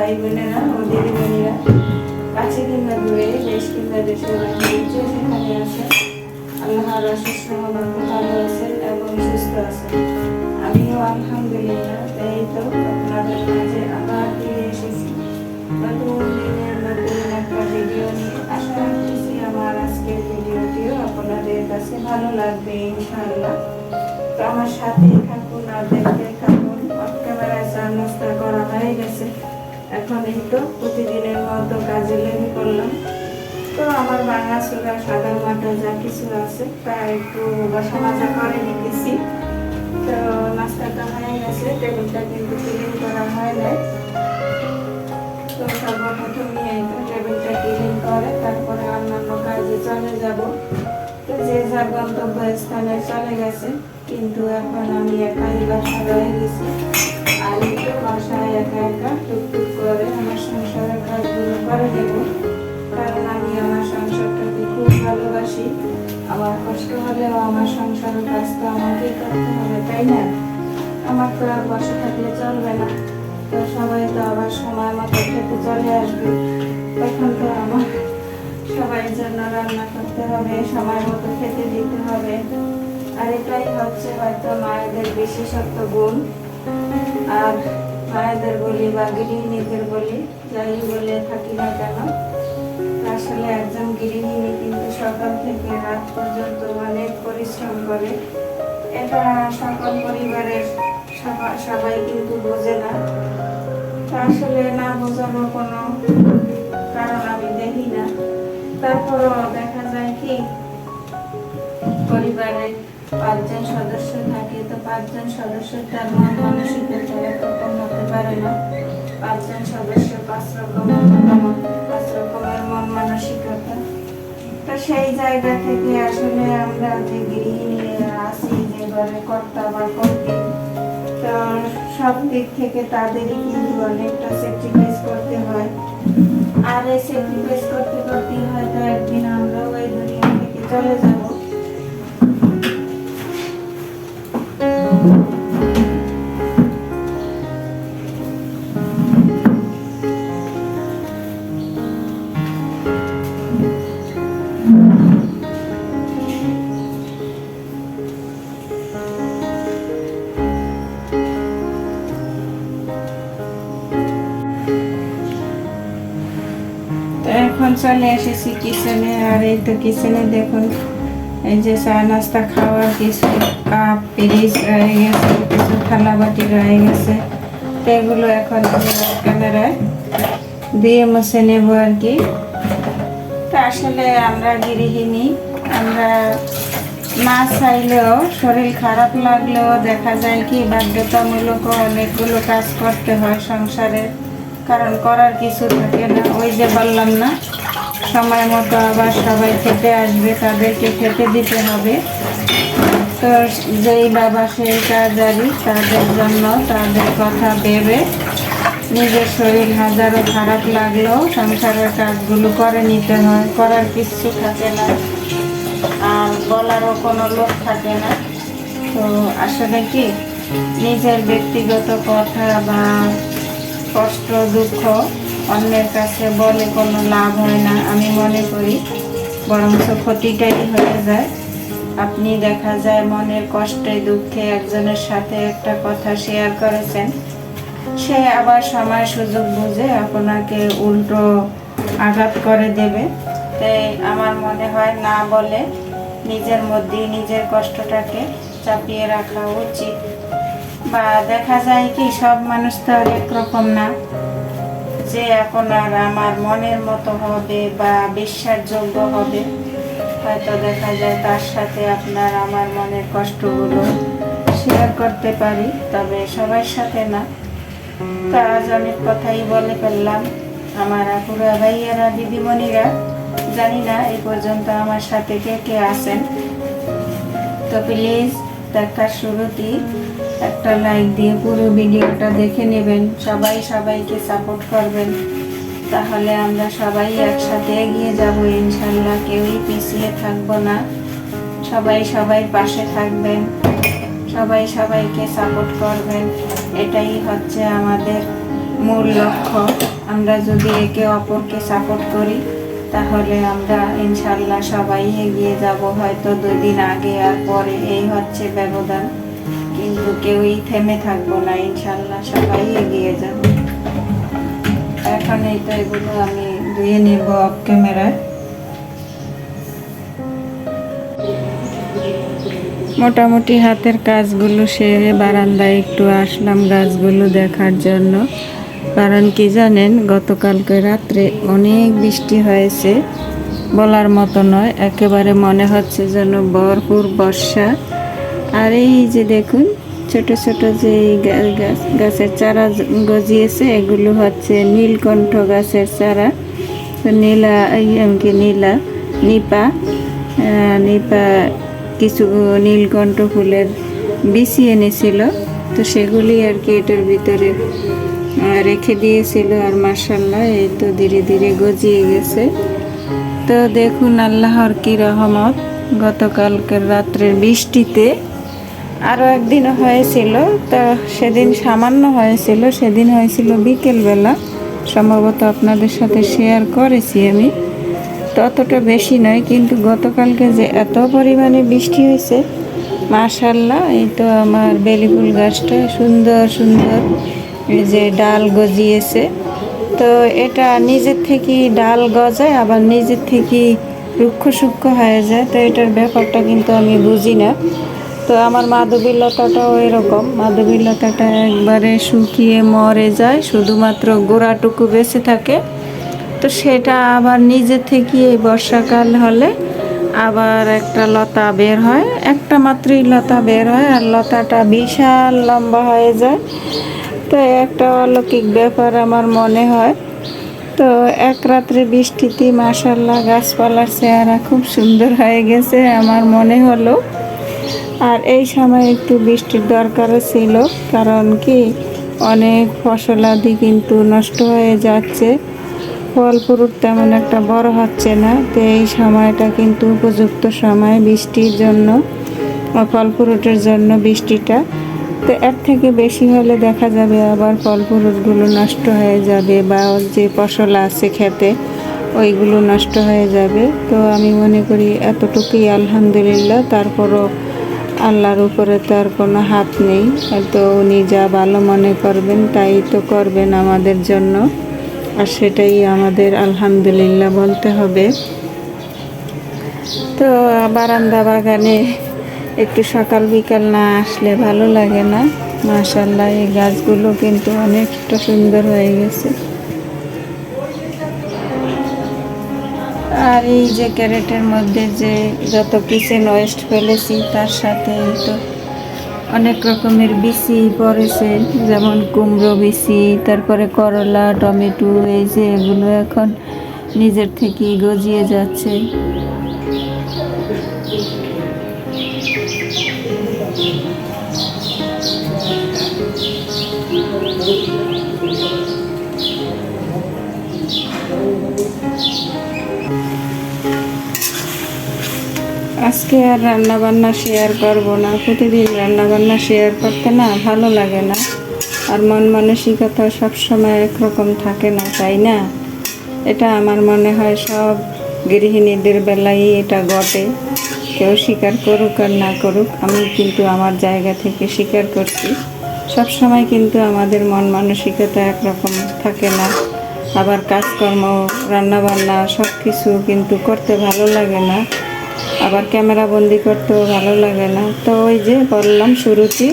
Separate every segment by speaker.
Speaker 1: ভাই বোনেরা ও দিদিমণিরা কাছে কিংবা দূরে, দেশ কিংবা দেশের বাইরে যে যেখানে আছে, আল্লাহর অশেষ রহমতে ভালো আছেন এবং সুস্থ আছেন। আমিও আলহামদুলিল্লাহ। এই তো আপনাদের মাঝে আবার ফিরে এসেছি নতুন দিনের নতুন একটা ভিডিও নিয়ে। আশা রাখতেছি আমার আজকের ভিডিওটিও আপনাদের কাছে ভালো লাগবে ইনশাআল্লাহ। তো আমার সাথেই থাকুন আর দেখতে থাকুন। অফ ক্যামেরায় চা নাস্তা করা হয়ে গেছে, এখন এই তো প্রতিদিনের মতো কাজে লেগে পড়লাম। তো আমার বাংলা চুলা সাদা মাটা যা কিছু আছে তা একটু বসা মাজা করে নিতেছি। তো নাস্তাটা হয়ে গেছে, টেবিলটা কিন্তু ক্লিন করা হয় নাই। তো সর্বপ্রথমে এই তো টেবিলটা ক্লিন করে তারপরে অন্যান্য কাজে চলে যাব। তো যে যার গন্তব্য স্থানে চলে গেছে, কিন্তু এখন আমি একাই বাসা রয়ে গেছি। আর একটু বাসায় একা একা টুকটুক করে আমার সংসারের কাজগুলো করে নেব, কারণ আমি আমার সংসারটাকে খুব ভালোবাসি। আমার কষ্ট হলেও আমার সংসারের কাজ তো আমাকেই করতে হবে, তাই না? আমার তো আর বসে থাকলে চলবে না। তো সবাই তো আবার সময় মতো খেতে চলে আসবে, তখন তো আমার সবাই জন্য রান্না করতে হবে, সময় মতো খেতে দিতে হবে। আর এটাই হচ্ছে হয়তো মায়েদের বিশেষত্ব গুণ। আর মায়েদের বলি বা গৃহিণীদের বলি, যাই বলে থাকি না কেন, আসলে একজন গৃহিণী কিন্তু সকাল থেকে রাত পর্যন্ত অনেক পরিশ্রম করে। এটা সকল পরিবারের সবাই কিন্তু বোঝে না। আসলে না বোঝাবো কোনো কারণ আমি দেখি না। তারপরও দেখা যায় কি, পরিবারে 5 জন সদস্য থাকে, তো 5 জন সদস্যের তার মন মানসিকতা একরকম হতে পারে না। 5 জন সদস্য 5 রকমের মন মানসিকতা। তো সেই জায়গা থেকে আসলে আমরা যে গৃহিণীরা আছি, যে ঘরে কর্তা বা কর্ত্রী, তো সব দিক থেকে তাদেরই কিন্তু অনেকটা স্যাক্রিফাইস করতে হয়। আর এই স্যাক্রিফাইস করতে করতেই হয়তো একদিন আমরাও এই দুনিয়া থেকে চলে যাব। এখন চলে এসেছি কিচেনে। আর এই তো কিচেনে দেখুন, এই যে চা নাস্তা খাওয়ার কিছু কাপ পিরিচ রয়ে গেছে, কিছু থালা বাটি রয়ে গেছে। তো এগুলো এখন ক্যামেরায় দিয়ে মুছে নেব আর কি। তো আসলে আমরা গৃহিণী, আমরা না চাইলেও, শরীর খারাপ লাগলেও দেখা যায় কি বাধ্যতামূলক অনেকগুলো কাজ করতে হয় সংসারের, কারণ করার কিছু থাকে না। ওই যে বললাম না, সময় মতো আবার সবাই খেতে আসবে, তাদেরকে খেতে দিতে হবে। তো যেই বাবা সেই কাজারি, তাদের জন্য তাদের কথা ভেবে নিজের শরীর হাজারো খারাপ লাগলেও সংসারের কাজগুলো করে নিতে হয়। করার কিছু থাকে না, আর বলারও কোনো লোক থাকে না। তো আসলে কি, নিজের ব্যক্তিগত কথা বা কষ্ট দুঃখ অন্যের কাছে বলে কোনো লাভ হয় না আমি মনে করি, বরঞ্চ ক্ষতিটাই হয়ে যায়। আপনি দেখা যায় মনের কষ্টে দুঃখে একজনের সাথে একটা কথা শেয়ার করেছেন, সে আবার সময় সুযোগ বুঝে আপনাকে উল্টো আঘাত করে দেবে। তাই আমার মনে হয় না বলে নিজের মধ্যেই নিজের কষ্টটাকে চাপিয়ে রাখা উচিত। বা দেখা যায় কি, সব মানুষ তো আর একরকম না যে এখন আর আমার মনের মতো হবে বা বিশ্বাসযোগ্য হবে। হয়তো দেখা যায় তার সাথে আপনার আমার মনের কষ্টগুলো শেয়ার করতে পারি, তবে সবার সাথে না। তো আজ অনেক কথাই বলে ফেললাম। আমার আপুরা, ভাইয়ারা, দিদিমণিরা, জানি না এই পর্যন্ত আমার সাথে কে কে আছেন। তো প্লিজ দেখার শুরুতেই একটা লাইক দিয়ে পুরো ভিডিওটা দেখে নেবেন। সবাই সবাইকে সাপোর্ট করবেন, তাহলে আমরা সবাই একসাথে এগিয়ে যাব ইনশাল্লাহ। কেউই পিছিয়ে থাকবো না, সবাই সবাই পাশে থাকবেন, সবাই সবাইকে সাপোর্ট করবেন। এটাই হচ্ছে আমাদের মূল লক্ষ্য। আমরা যদি একে অপরকে সাপোর্ট করি তাহলে আমরা ইনশাল্লাহ সবাই এগিয়ে যাব। হয়তো 2 দিন আগে আর পরে এই হচ্ছে ব্যবধান, কিন্তু কেউই থেমে থাকবো না, ইনশাল্লাহ সবাই এগিয়ে যাব। এখন এই তো এগুলো আমি ধুয়ে নেব অফ ক্যামেরায়। মোটামুটি হাতের কাজগুলো সেরে বারান্দায় একটু আসলাম গাছগুলো দেখার জন্য। কারণ কি জানেন, গতকালকে রাত্রে অনেক বৃষ্টি হয়েছে, বলার মতো নয়, একেবারে মনে হচ্ছে যেন ভরপুর বর্ষা। আর এই যে দেখুন ছোট ছোট যে গাছের চারা গজিয়েছে, এগুলো হচ্ছে নীলকণ্ঠ গাছের চারা। নীলা নিপা কিছু নীলকণ্ঠ ফুলের বিচি এনেছিল, তো সেগুলি আর কি এটার ভিতরে রেখে দিয়েছিল। আর মাশাআল্লাহ এই তো ধীরে ধীরে গজিয়ে গেছে। তো দেখুন আল্লাহর কি রহমত, গতকালকের রাত্রের বৃষ্টিতে আরও একদিনও হয়েছিল, তো সেদিন সামান্য হয়েছিল, সেদিন হয়েছিল বিকেলবেলা, সম্ভবত আপনাদের সাথে শেয়ার করেছি আমি। ততটা বেশি নয়, কিন্তু গতকালকে যে এত পরিমাণে বৃষ্টি হয়েছে মাশাআল্লাহ। এই তো আমার বেলি ফুল গাছটা সুন্দর সুন্দর এই যে ডাল গজিয়েছে। তো এটা নিজের থেকেই ডাল গজায়, আবার নিজের থেকেই রুক্ষ সূক্ষ্ম হয়ে যায়, তো এটার ব্যাপারটা কিন্তু আমি বুঝি না। তো আমার মাধবীলতাটাও এরকম, মাধবীলতাটা একবারে শুকিয়ে মরে যায়, শুধুমাত্র গোড়াটুকু বেঁচে থাকে। তো সেটা আবার নিজে থেকে এই বর্ষাকাল হলে আবার একটা লতা বের হয়, একটা মাত্রই লতা বের হয়, আর লতাটা বিশাল লম্বা হয়ে যায়। তো একটা অলৌকিক ব্যাপার আমার মনে হয়। তো এক রাত্রে বৃষ্টিতে মাশাআল্লাহ গাছপালার চেহারা খুব সুন্দর হয়ে গেছে আমার মনে হলো। আর এই সময় একটু বৃষ্টির দরকারও ছিল, কারণ কি অনেক ফসলাদি কিন্তু নষ্ট হয়ে যাচ্ছে, ফল ফ্রুট তেমন একটা বড় হচ্ছে না। তো এই সময়টা কিন্তু উপযুক্ত সময় বৃষ্টির জন্য, ফল ফ্রুটের জন্য বৃষ্টিটা। তো এর থেকে বেশি হলে দেখা যাবে আবার ফল ফ্রুটগুলো নষ্ট হয়ে যাবে, বা যে ফসল আছে খেতে ওইগুলো নষ্ট হয়ে যাবে। তো আমি মনে করি এতটুকুই আলহামদুলিল্লাহ। তারপরও আল্লাহর উপরে তো আর কোনো হাত নেই, তো উনি যা ভালো মনে করবেন তাই তো করবেন আমাদের জন্য, আর সেটাই আমাদের আলহামদুলিল্লাহ বলতে হবে। তো বারান্দা বাগানে একটু সকাল বিকাল না আসলে ভালো লাগে না। মাশাআল্লাহ এই গাছগুলো কিন্তু অনেকটা সুন্দর হয়ে গেছে। আর এই যে ক্যারেটের মধ্যে যে যত কিচেন ওয়েস্ট ফেলেছি, তার সাথে তো অনেক রকমের বিচি পড়েছে, যেমন কুমড়ো বিচি, তারপরে করলা, টমেটো, এই যে এগুলো এখন নিজের থেকেই গজিয়ে যাচ্ছে। আজকে আর রান্না বান্না শেয়ার করব না, প্রতিদিন রান্না বান্না শেয়ার করতে না ভালো লাগে না, আর মন মানসিকতা সবসময় একরকম থাকে না, তাই না? এটা আমার মনে হয় সব গৃহিণীদের বেলায় এটা ঘটে, কেউ স্বীকার করুক আর না করুক, আমি কিন্তু আমার জায়গা থেকে স্বীকার করছি। সবসময় কিন্তু আমাদের মন মানসিকতা একরকম থাকে না, আবার কাজকর্ম রান্নাবান্না সব কিছু কিন্তু করতে ভালো লাগে না, আবার ক্যামেরা বন্দি করতেও ভালো লাগে না। তো ওই যে বললাম শুরুতেই,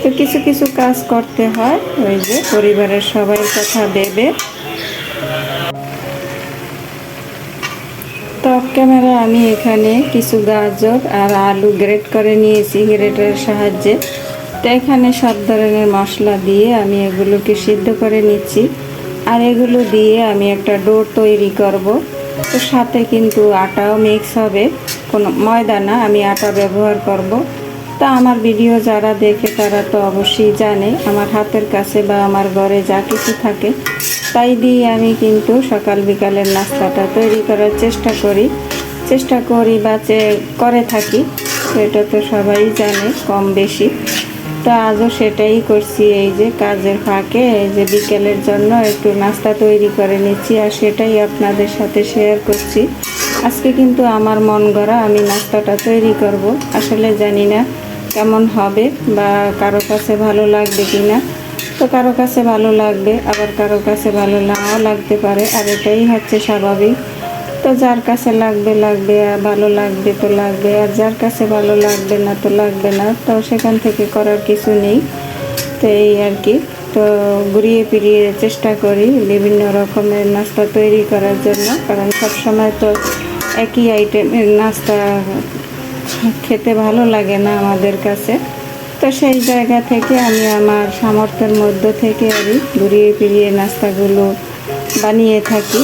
Speaker 1: তো কিছু কিছু কাজ করতে হয়, ওই যে পরিবারের সবাই কথা ভেবে। তো অফ ক্যামেরা আমি এখানে কিছু গাজর আর আলু গ্রেট করে নিয়েছি গ্রেটারের সাহায্যে। তো এখানে সব ধরনের মশলা দিয়ে আমি এগুলোকে সিদ্ধ করে নিচ্ছি, আর এগুলো দিয়ে আমি একটা ডো তৈরি করব। তো সাথে কিন্তু আটাও মিক্স হবে, কোনো ময়দা না, আমি আটা ব্যবহার করব। তা আমার ভিডিও যারা দেখে তারা তো অবশ্যই জানে আমার হাতের কাছে বা আমার ঘরে যা কিছু থাকে তাই দিয়ে আমি কিন্তু সকাল বিকালের নাস্তাটা তৈরি করার চেষ্টা করি বা করে থাকি। সেটা তো সবাই জানে কম বেশি। তো আজও সেটাই করছি, এই যে কাজের ফাঁকে এই যে বিকেলের জন্য একটু নাস্তা তৈরি করে নিচ্ছি, আর সেটাই আপনাদের সাথে শেয়ার করছি। আজকে কিন্তু আমার মন গড়া আমি নাস্তাটা তৈরি করব। আসলে জানি না কেমন হবে বা কারো কাছে ভালো লাগবে কি না। তো কারো কাছে ভালো লাগবে, আবার কারো কাছে ভালো নাও লাগতে পারে, আর এটাই হচ্ছে স্বাভাবিক। তো যার কাছে লাগবে লাগবে, আর ভালো লাগবে তো লাগবে, আর যার কাছে ভালো লাগবে না তো লাগবে না, তো সেখান থেকে করার কিছু নেই। তো এই আর কি। তো ঘুরিয়ে ফিরিয়ে চেষ্টা করি বিভিন্ন রকমের নাস্তা তৈরি করার জন্য, কারণ সবসময় তো একই আইটেমের নাস্তা খেতে ভালো লাগে না আমাদের কাছে। তো সেই জায়গা থেকে আমি আমার সামর্থ্যের মধ্য থেকে আমি ঘুরিয়ে ফিরিয়ে নাস্তাগুলো বানিয়ে থাকি।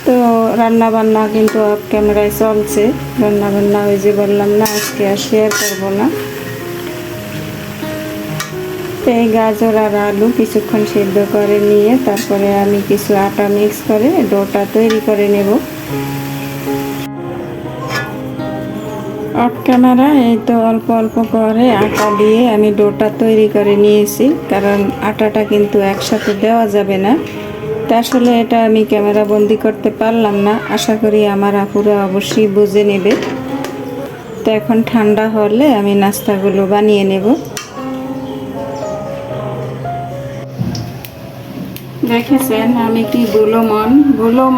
Speaker 1: তো রান্নাবান্না কিন্তু অফ ক্যামেরায় চলছে। রান্নাবান্না ওই যে বললাম না, আজকে আর শেয়ার করবো না। তো এই গাজর আর আলু কিছুক্ষণ সিদ্ধ করে নিয়ে তারপরে আমি কিছু আটা মিক্স করে ডোটা তৈরি করে নেব। অফ ক্যামেরা এই তো অল্প অল্প করে আটা দিয়ে আমি ডোটা তৈরি করে নিয়েছি, কারণ আটাটা কিন্তু একসাথে দেওয়া যাবে না। তা আসলে এটা আমি ক্যামেরা বন্দি করতে পারলাম না। আশা করি আমার আপুরা অবশ্যই বুঝে নেবে। তো এখন ঠান্ডা হলে আমি নাস্তাগুলো বানিয়ে নেব। দেখেছেন আমি কি ভুলো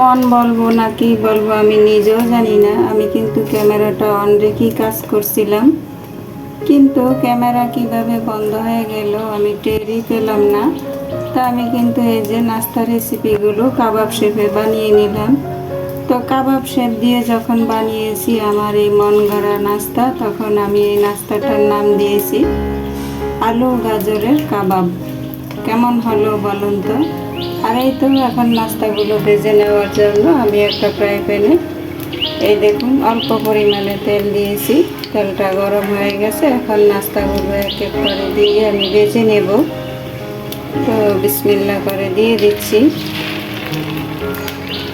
Speaker 1: মন বলবো না কি বলবো আমি নিজেও জানি না। আমি কিন্তু ক্যামেরাটা অন রেখেই কাজ করছিলাম, কিন্তু ক্যামেরা কিভাবে বন্ধ হয়ে গেল আমি টেরই পেলাম না। তা আমি কিন্তু এই যে নাস্তা রেসিপিগুলো কাবাব শেপে বানিয়ে নিলাম। তো কাবাব শেপ দিয়ে যখন বানিয়েছি আমার এই মন গড়া নাস্তা, তখন আমি এই নাস্তাটার নাম দিয়েছি আলু গাজরের কাবাব। কেমন হলো বলুন তো? আর এই তো এখন নাস্তাগুলো ভেজে নেওয়ার জন্য আমি একটা ফ্রাই প্যানে এই দেখুন অল্প পরিমাণে তেল দিয়েছি। তেলটা গরম হয়ে গেছে, এখন নাস্তাগুলো এক এক করে দিয়ে আমি ভেজে নেব। তো বিসমিল্লাহ করে দিয়ে দিচ্ছি।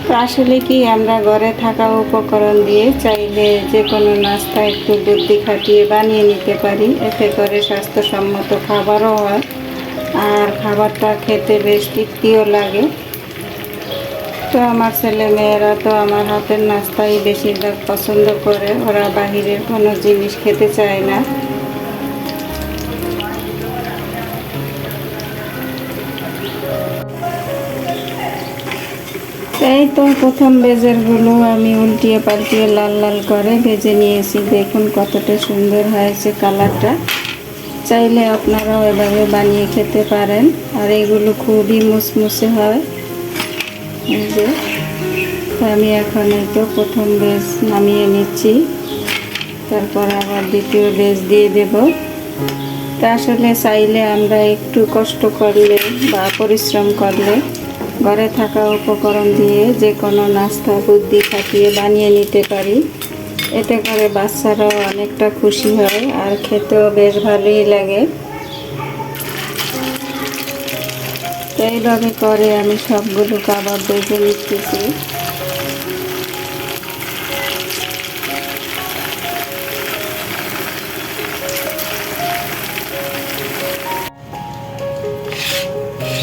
Speaker 1: তো আসলে কি আমরা ঘরে থাকা উপকরণ দিয়ে চাইলে যে কোনো নাস্তা একটু বুদ্ধি খাটিয়ে বানিয়ে নিতে পারি, এতে করে স্বাস্থ্যসম্মত খাবারও হয় আর খাবারটা খেতে বেশ তৃপ্তিও লাগে। তো আমার ছেলে মেয়েরা তো আমার হাতের নাস্তাই বেশিরভাগ পছন্দ করে, ওরা বাহিরের কোনো জিনিস খেতে চায় না। এই তো প্রথম বেজেরগুলো আমি উল্টিয়ে পাল্টিয়ে লাল লাল করে ভেজে নিয়েছি। দেখুন কতটা সুন্দর হয়েছে কালারটা। চাইলে আপনারাও এভাবে বানিয়ে খেতে পারেন, আর এগুলো খুবই মুসমুসে হয়। এই যে আমি এখন এই তো প্রথম বেজ নামিয়ে নিচ্ছি, তারপর আবার দ্বিতীয় বেজ দিয়ে দেব। তা আসলে চাইলে আমরা একটু কষ্ট করলে বা পরিশ্রম করলে ঘরে থাকা উপকরণ দিয়ে যে কোনো নাস্তা বুদ্ধি খাটিয়ে বানিয়ে নিতে পারি। এতে করে বাচ্চারাও অনেকটা খুশি হয় আর খেতেও বেশ ভালোই লাগে। তো এইভাবে করে আমি সবগুলো কাবাব ভেজে নিতেছি।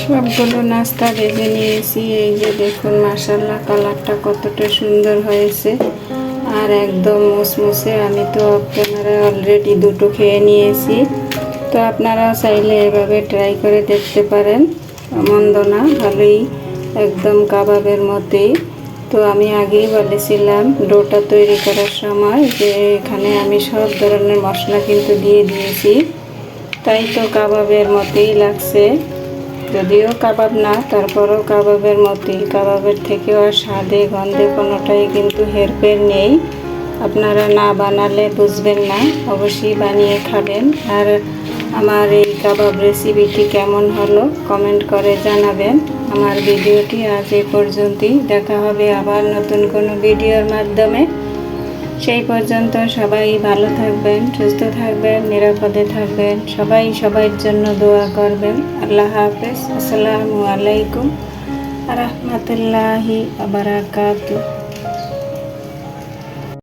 Speaker 1: সবগুলো নাস্তা ভেজে নিয়েছি। এই যে দেখুন মাশাআল্লাহ কালারটা কতটা সুন্দর হয়েছে আর একদম মুসমুসে। আমি তো ক্যামেরায় অলরেডি দুটো খেয়ে নিয়েছি। তো আপনারাও চাইলে এভাবে ট্রাই করে দেখতে পারেন, মন্দ না, ভালোই একদম কাবাবের মতোই। তো আমি আগেই বলেছিলাম ডোটা তৈরি করার সময় যে এখানে আমি সব ধরনের মশলা কিন্তু দিয়ে দিয়েছি, তাই তো কাবাবের মতোই লাগছে। যদিও কাবাব না, তারপরও কাবাবের মতোই, কাবাবের থেকেও আর স্বাদে গন্ধে কোনোটাই কিন্তু হেরফের নেই। আপনারা না বানালে বুঝবেন না, অবশ্যই বানিয়ে খাবেন। আর আমার এই কাবাব রেসিপিটি কেমন হলো কমেন্ট করে জানাবেন। আমার ভিডিওটি আজ এই পর্যন্তই, দেখা হবে আবার নতুন কোনো ভিডিওর মাধ্যমে। সেই পর্যন্ত সবাই ভালো থাকবেন, সুস্থ থাকবেন, নিরাপদে থাকবেন। সবাই সবার জন্য দোয়া করবেন। আল্লাহ হাফেজ। আসসালামু আলাইকুম রাহমাতুল্লাহি ওয়া বারাকাতুহু।